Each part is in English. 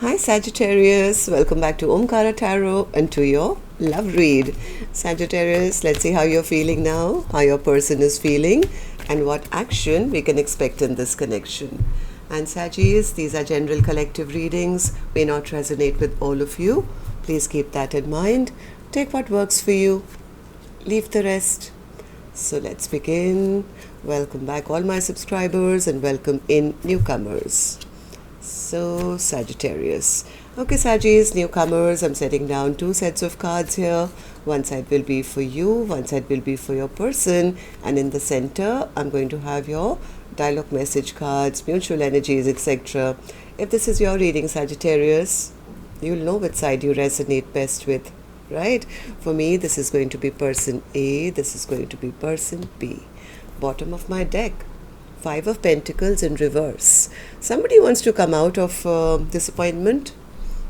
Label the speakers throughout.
Speaker 1: Hi Sagittarius, welcome back to Omkaratarot and to your love read. Sagittarius, let's see how you're feeling now, how your person is feeling, and what action we can expect in this connection. And Sagittarius, these are general collective readings, may not resonate with all of you. Please keep that in mind. Take what works for you, leave the rest. So let's begin. Welcome back all my subscribers and welcome in newcomers. So Sagittarius. Okay Sagittarius, newcomers, I'm setting down two sets of cards here. One side will be for you, one side will be for your person, and in the center I'm going to have your dialogue message cards, mutual energies, etc. If this is your reading, Sagittarius, you'll know which side you resonate best with, right? For me, this is going to be person A, this is going to be person B. Bottom of my deck, Five of Pentacles in reverse. Somebody wants to come out of disappointment.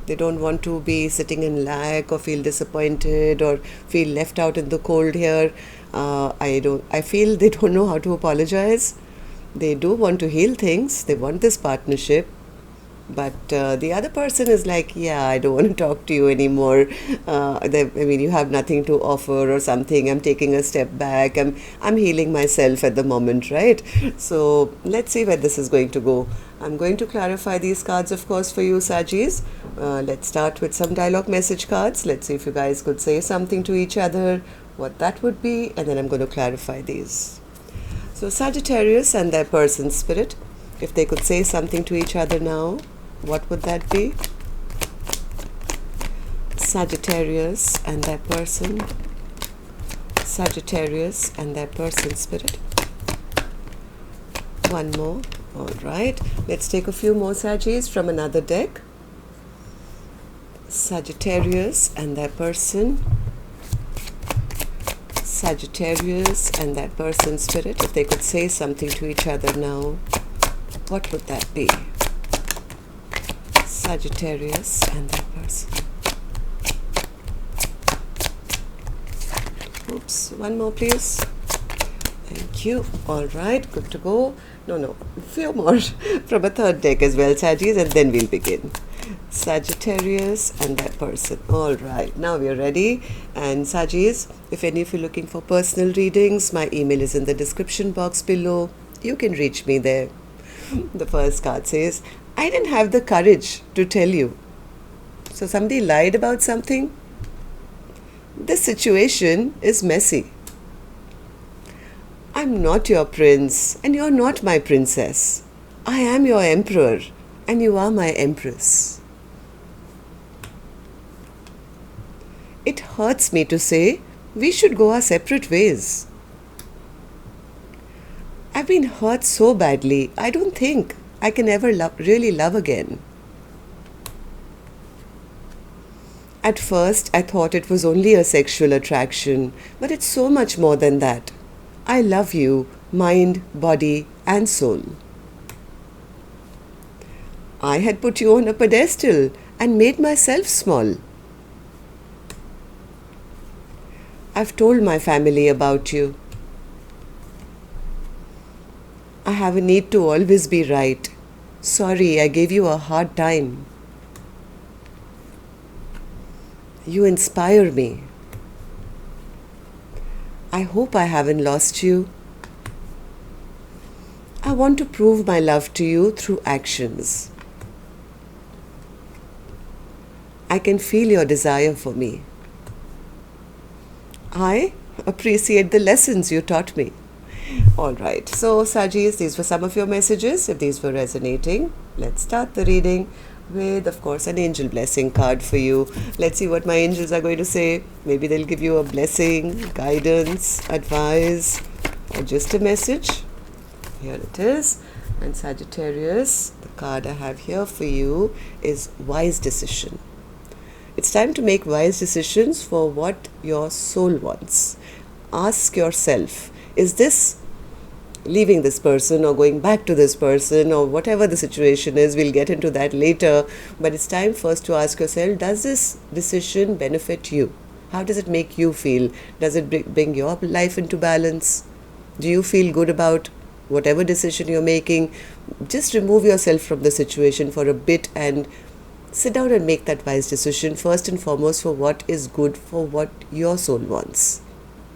Speaker 1: They don't want to be sitting in lack or feel disappointed or feel left out in the cold here. I feel they don't know how to apologize. They do want to heal things. They want this partnership. But the other person is like, yeah, I don't want to talk to you anymore. You have nothing to offer or something. I'm taking a step back. I'm healing myself at the moment, right? So let's see where this is going to go. I'm going to clarify these cards, of course, for you, Sagis. Let's start with some dialogue message cards. Let's see if you guys could say something to each other, what that would be, and then I'm going to clarify these. So Sagittarius and their person spirit, if they could say something to each other now, what would that be? Sagittarius and their person. Sagittarius and their person spirit. One more. All right. Let's take a few more Sagittarius from another deck. Sagittarius and their person. Sagittarius and their person spirit. If they could say something to each other now, what would that be? Sagittarius and their person. Oops, one more please. Thank you. All right, good to go. No, a few more from a third deck as well, Sagittarius, and then we'll begin. Sagittarius and their person. All right, now we're ready. And Sagittarius, if any of you are looking for personal readings, my email is in the description box below. You can reach me there. The first card says, I didn't have the courage to tell you. So somebody lied about something. This situation is messy. I'm not your prince and you're not my princess. I am your emperor and you are my empress. It hurts me to say we should go our separate ways. I've been hurt so badly, I don't think I can ever really love again. At first, I thought it was only a sexual attraction, but it's so much more than that. I love you, mind, body, and soul. I had put you on a pedestal and made myself small. I've told my family about you. I have a need to always be right. Sorry, I gave you a hard time. You inspire me. I hope I haven't lost you. I want to prove my love to you through actions. I can feel your desire for me. I appreciate the lessons you taught me. All right, so Sagittarius, these were some of your messages. If these were resonating, let's start the reading with, of course, an angel blessing card for you. Let's see what my angels are going to say. Maybe they'll give you a blessing, guidance, advice, or just a message. Here it is. And Sagittarius, the card I have here for you is wise decision. It's time to make wise decisions for what your soul wants. Ask yourself, is this leaving this person or going back to this person or whatever the situation is, we'll get into that later. But it's time first to ask yourself, does this decision benefit you? How does it make you feel? Does it bring your life into balance? Do you feel good about whatever decision you're making? Just remove yourself from the situation for a bit and sit down and make that wise decision first and foremost for what is good for what your soul wants.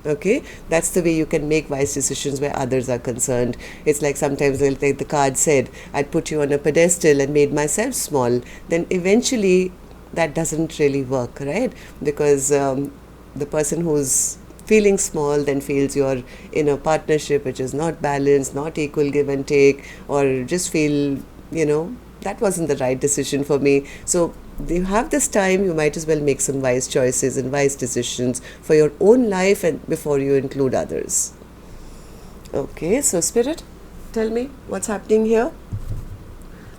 Speaker 1: Okay, that's the way you can make wise decisions where others are concerned. It's like sometimes they'll take the card said, I'd put you on a pedestal and made myself small. Then eventually that doesn't really work, right? Because the person who's feeling small then feels you're in a partnership which is not balanced, not equal give and take, or just feel, that wasn't the right decision for me. So you have this time, you might as well make some wise choices and wise decisions for your own life and before you include others. Okay, so Spirit, tell me what's happening here.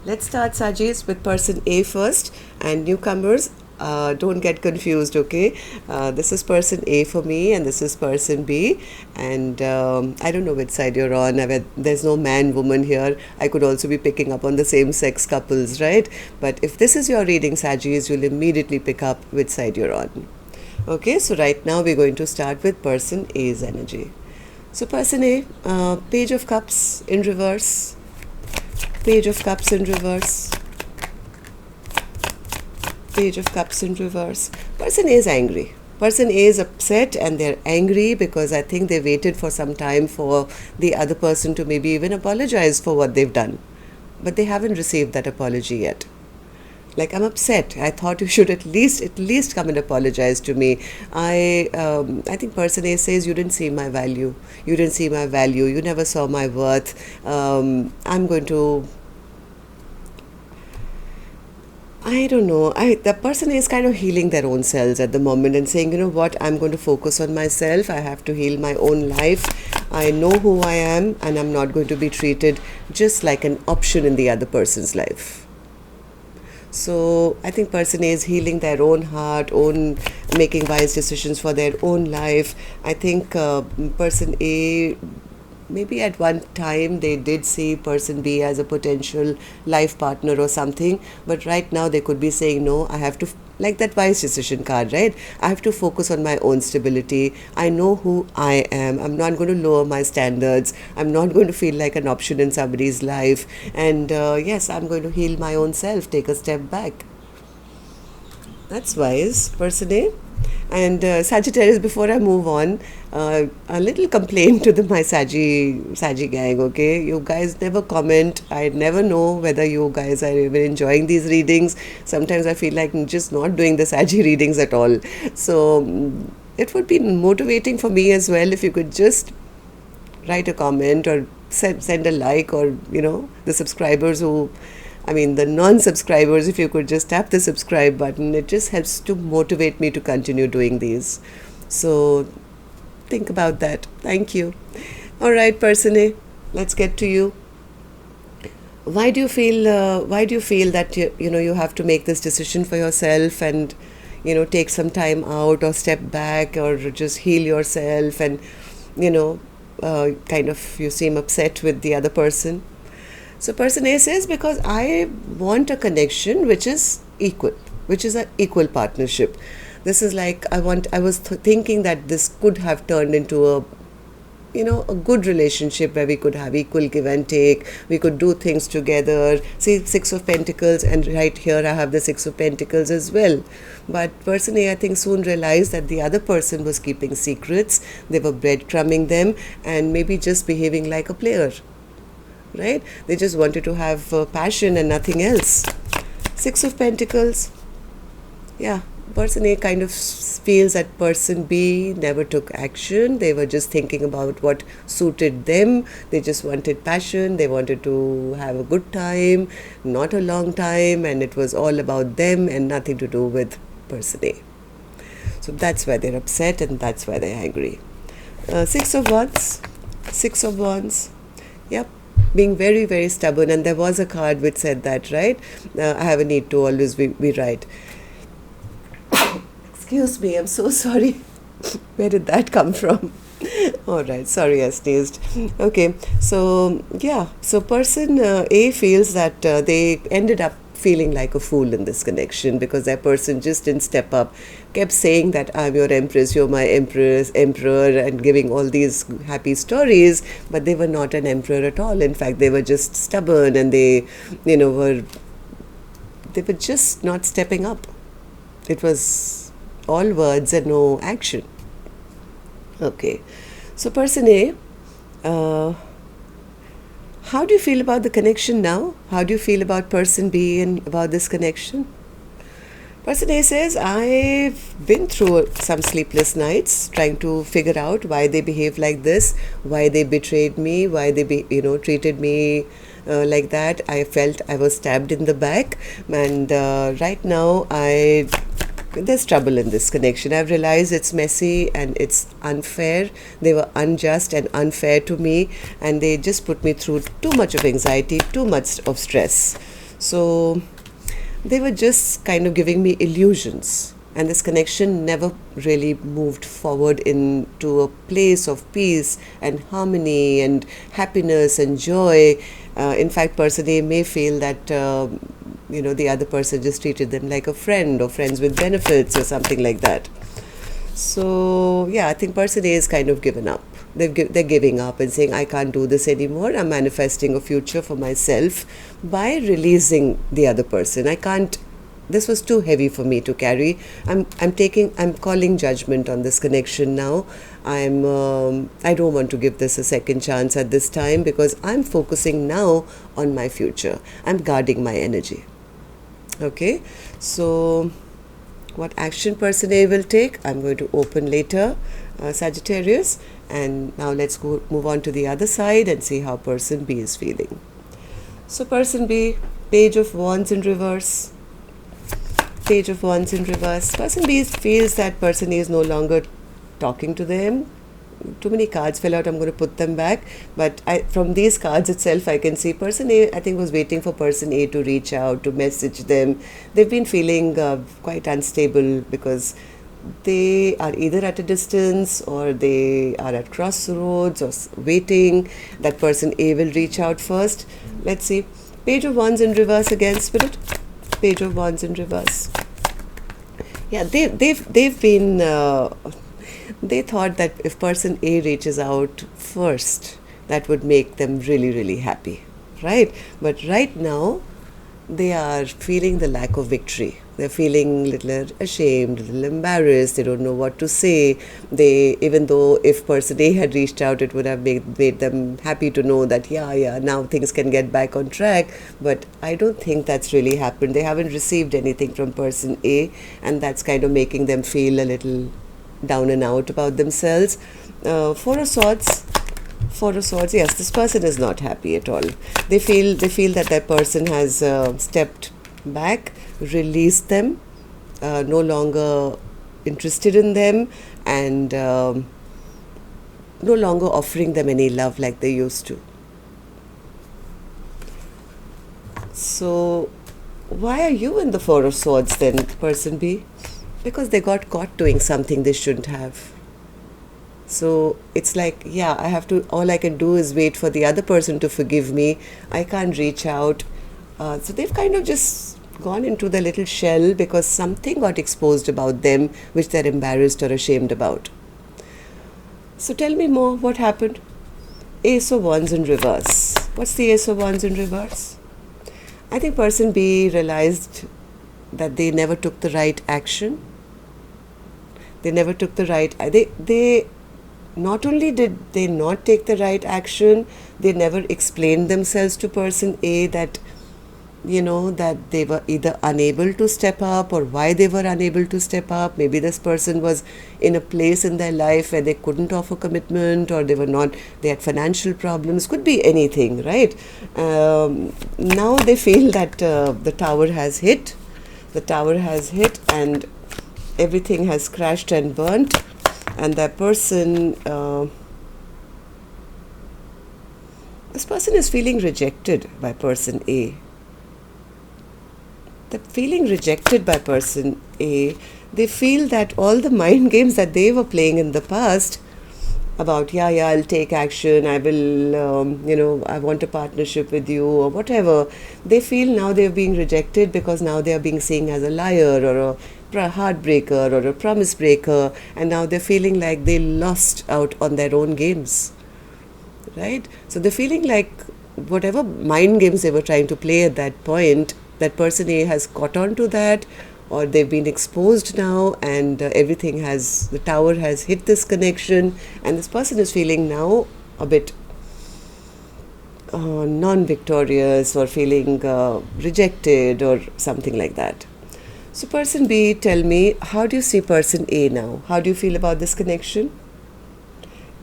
Speaker 1: Let's start, Sagittarius, with person A first, and newcomers, don't get confused, okay? This is person A for me and this is person B, and I don't know which side you're on. There's no man woman here. I could also be picking up on the same sex couples, right? But if this is your reading, Sagittarius, you'll immediately pick up which side you're on. Okay, so right now we're going to start with person A's energy. So person A, Page of Cups in reverse, Page of Cups in reverse, Page of Cups in reverse. Person A is angry. Person A is upset and they're angry because I think they waited for some time for the other person to maybe even apologize for what they've done. But they haven't received that apology yet. Like, I'm upset. I thought you should at least come and apologize to me. I think person A says, you didn't see my value. You didn't see my value. You never saw my worth. I'm going to... I don't know. The person is kind of healing their own selves at the moment and saying, you know what, I'm going to focus on myself. I have to heal my own life. I know who I am and I'm not going to be treated just like an option in the other person's life. So I think person A is healing their own heart, making wise decisions for their own life. I think person A, maybe at one time they did see person B as a potential life partner or something, but right now they could be saying, no, I have to, like that wise decision card, right? I have to focus on my own stability. I know who I am. I'm not going to lower my standards. I'm not going to feel like an option in somebody's life. And yes, I'm going to heal my own self, take a step back. That's wise, person A. And Sagittarius, before I move on, a little complaint to my Saggy gang, okay? You guys never comment. I never know whether you guys are even enjoying these readings. Sometimes I feel like I'm just not doing the Saggy readings at all. So it would be motivating for me as well if you could just write a comment or send a like, or, the subscribers the non-subscribers, if you could just tap the subscribe button. It just helps to motivate me to continue doing these. So think about that. Thank you. All right, person A, let's get to you. Why do you feel that you have to make this decision for yourself and take some time out or step back or just heal yourself, and kind of you seem upset with the other person? So person A says, because I want a connection which is equal, which is an equal partnership. This is like, I was thinking that this could have turned into a good relationship where we could have equal give and take. We could do things together. See, Six of Pentacles, and right here I have the Six of Pentacles as well. But person A, I think, soon realized that the other person was keeping secrets. They were breadcrumbing them and maybe just behaving like a player. Right? They just wanted to have passion and nothing else. Six of Pentacles. Yeah, person A kind of feels that person B never took action. They were just thinking about what suited them. They just wanted passion. They wanted to have a good time, not a long time, and it was all about them and nothing to do with person A. So that's why they're upset and that's why they're angry. Six of Wands. Six of Wands. Yep. Being very, very stubborn, and there was a card which said that, right? I have a need to always be right. Excuse me, I'm so sorry. Where did that come from? All right, sorry, I sneezed. Okay, so yeah, so person A feels that they ended up feeling like a fool in this connection because that person just didn't step up, kept saying that I'm your empress, you're my emperor, and giving all these happy stories, but they were not an emperor at all. In fact, they were just stubborn, and they, were they were just not stepping up. It was all words and no action. Okay, so person A, how do you feel about the connection now? How do you feel about person B and about this connection? Person A says, I've been through some sleepless nights trying to figure out why they behave like this, why they betrayed me, why they treated me like that. I felt I was stabbed in the back, and right now there's trouble in this connection. I've realized it's messy and it's unfair. They were unjust and unfair to me, and they just put me through too much of anxiety, too much of stress. So they were just kind of giving me illusions, and this connection never really moved forward into a place of peace and harmony and happiness and joy. In fact, person A may feel that the other person just treated them like a friend or friends with benefits or something like that. So yeah, I think person A is kind of given up. They're giving up and saying, I can't do this anymore. I'm manifesting a future for myself by releasing the other person. I can't. This was too heavy for me to carry. I'm calling judgment on this connection now. I don't want to give this a second chance at this time, because I'm focusing now on my future. I'm guarding my energy. Okay, so what action person A will take, I'm going to open later, Sagittarius. And now let's move on to the other side and see how person B is feeling. So person B, Page of Wands in reverse. Page of Wands in reverse. Person B feels that person A is no longer talking to them. Too many cards fell out. I'm going to put them back. But from these cards itself, I can see person A, I think, was waiting for person A to reach out, to message them. They've been feeling quite unstable because they are either at a distance or they are at crossroads or waiting. That person A will reach out first. Let's see. Page of Wands in reverse again, Spirit. Page of Wands in reverse. Yeah, they've been. They thought that if person A reaches out first, that would make them really, really happy, right? But right now, they are feeling the lack of victory. They're feeling a little ashamed, a little embarrassed. They don't know what to say. Even though if person A had reached out, it would have made them happy to know that, now things can get back on track. But I don't think that's really happened. They haven't received anything from person A, and that's kind of making them feel a little down and out about themselves. Four of Swords. Yes, this person is not happy at all. They feel that that person has stepped back, released them, no longer interested in them, and no longer offering them any love like they used to. So why are you in the Four of Swords then, person B? Because they got caught doing something they shouldn't have. So it's like, all I can do is wait for the other person to forgive me. I can't reach out. So they've kind of just gone into the little shell because something got exposed about them which they're embarrassed or ashamed about. So tell me more, what happened? Ace of Wands in reverse. What's the Ace of Wands in reverse? I think person B realized that they never took the right action. They never took the right. They not only did they not take the right action, they never explained themselves to person A that that they were either unable to step up or why they were unable to step up. Maybe this person was in a place in their life where they couldn't offer commitment, or they had financial problems. Could be anything, right? Now they feel that the tower has hit. The tower has hit and everything has crashed and burnt, and that person, this person is feeling rejected by person A. They're feeling rejected by person A. They feel that all the mind games that they were playing in the past about, I'll take action, I will, I want a partnership with you or whatever, they feel now they're being rejected because now they are being seen as a liar or a heartbreaker or a promise breaker, and now they're feeling like they lost out on their own games, right? So they're feeling like whatever mind games they were trying to play at that point that person A has caught on to that, or they've been exposed now, and the tower has hit this connection, and this person is feeling now a bit non-victorious, or feeling rejected or something like that. So person B, tell me, how do you see person A now? How do you feel about this connection?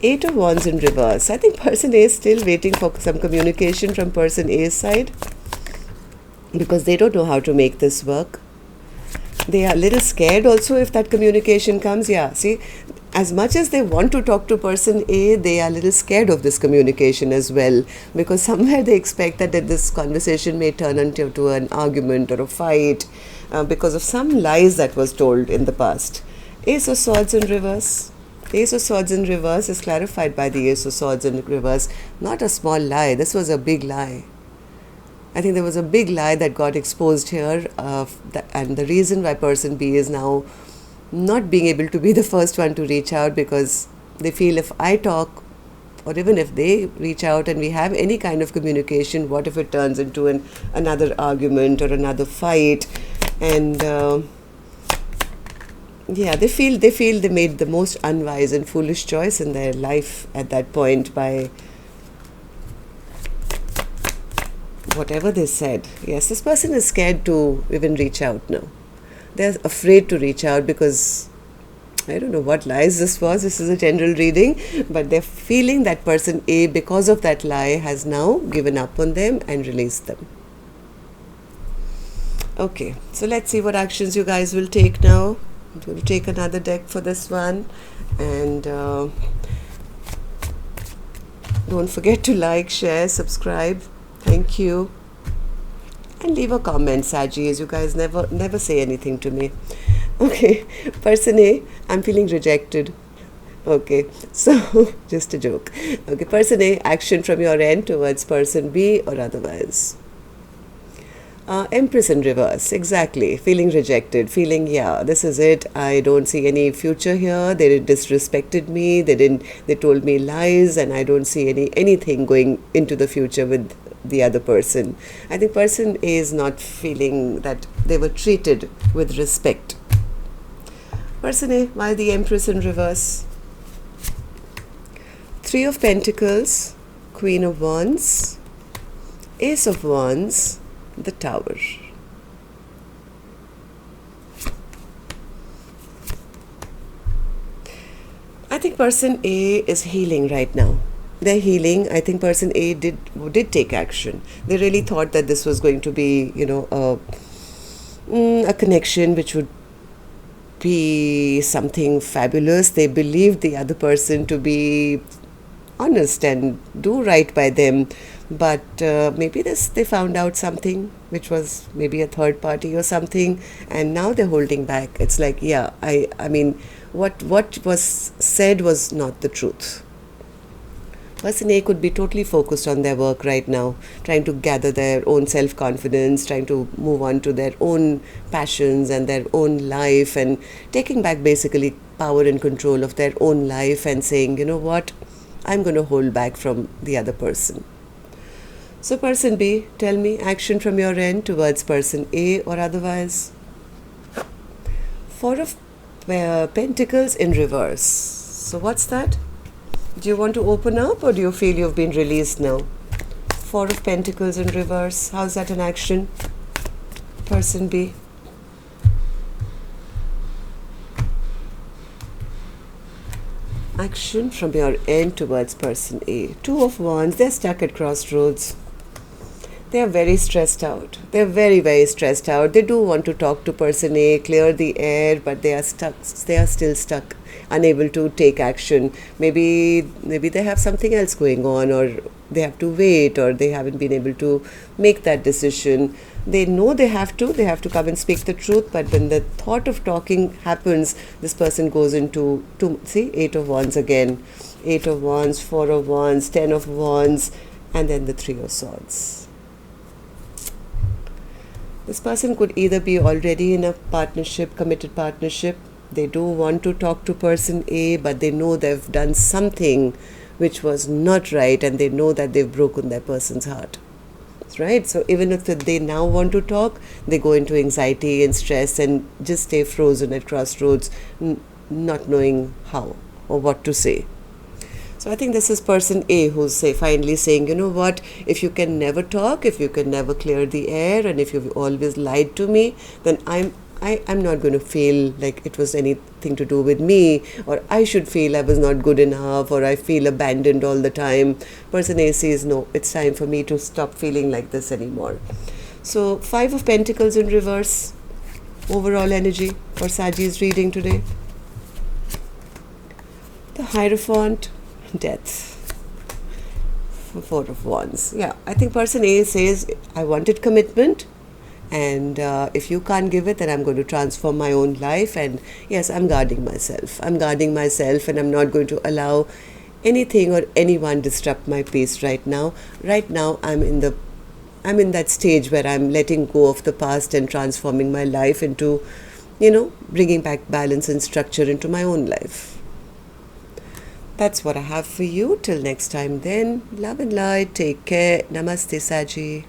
Speaker 1: 8 of Wands in reverse. I think person A is still waiting for some communication from person A's side, because they don't know how to make this work. They are a little scared also if that communication comes. Yeah, see, as much as they want to talk to person A, they are a little scared of this communication as well, because somewhere they expect that this conversation may turn into an argument or a fight because of some lies that was told in the past. Ace of Swords in reverse. Ace of Swords in reverse is clarified by the Ace of Swords in reverse. Not a small lie. This was a big lie. I think there was a big lie that got exposed here, and the reason why person B is now not being able to be the first one to reach out, because they feel if I talk, or even if they reach out and we have any kind of communication, what if it turns into another argument or another fight? And yeah, they feel they made the most unwise and foolish choice in their life at that point by whatever they said. Yes, this person is scared to even reach out now. They're afraid to reach out because I don't know what lies this was. This is a general reading, but they're feeling that person A, because of that lie, has now given up on them and released them. Okay, so let's see what actions you guys will take now. I'm going to take another deck for this one, and don't forget to like, share, subscribe. Thank you. And leave a comment, Sagis. You guys never say anything to me. Okay, person A, I'm feeling rejected. Okay, so just a joke. Okay, person A, action from your end towards person B or otherwise. Empress in reverse, exactly. Feeling rejected, feeling, yeah, this is it. I don't see any future here. They disrespected me. They told me lies, and I don't see anything going into the future with the other person. I think person A is not feeling that they were treated with respect. Person A, why the Empress in reverse? 3 of Pentacles, Queen of Wands, Ace of Wands, the Tower. I think person A is healing right now. They're healing. I think person A did take action. They really thought that this was going to be, a connection which would be something fabulous. They believed the other person to be honest and do right by them, but maybe they found out something which was maybe a third party or something, and now they're holding back. It's like, yeah, I mean, what was said was not the truth. Person A could be totally focused on their work right now, trying to gather their own self-confidence, trying to move on to their own passions and their own life, and taking back basically power and control of their own life and saying, you know what, I'm going to hold back from the other person. So person B, tell me, action from your end towards person A or otherwise. 4 of Pentacles in reverse. So what's that? Do you want to open up, or do you feel you've been released now? 4 of Pentacles in reverse. How's that an action? Person B. Action from your end towards person A. 2 of Wands. They're stuck at crossroads. They are very stressed out. They're very, very stressed out. They do want to talk to person A, clear the air, but they are stuck. They are still stuck, unable to take action. Maybe they have something else going on, or they have to wait, or they haven't been able to make that decision. They know they have to come and speak the truth, but when the thought of talking happens, this person goes into, see, 8 of Wands again. 8 of Wands, 4 of Wands, 10 of Wands, and then the 3 of Swords. This person could either be already in a partnership, committed partnership. They do want to talk to person A, but they know they've done something which was not right, and they know that they've broken their person's heart. right? So even if they now want to talk, they go into anxiety and stress and just stay frozen at crossroads, not knowing how or what to say. So I think this is person A who's finally saying, you know what, if you can never talk, if you can never clear the air, and if you've always lied to me, then I'm not going to feel like it was anything to do with me, or I should feel I was not good enough, or I feel abandoned all the time. Person A says, no, it's time for me to stop feeling like this anymore. So 5 of Pentacles in reverse, overall energy for Saggi's reading today. The Hierophant, Death, 4 of Wands. Yeah, I think person A says, I wanted commitment, and if you can't give it, then I'm going to transform my own life. And yes, I'm guarding myself. And I'm not going to allow anything or anyone disrupt my peace right now. Right now, I'm in that stage where I'm letting go of the past and transforming my life into, bringing back balance and structure into my own life. That's what I have for you. Till next time then, love and light. Take care. Namaste, Saggi.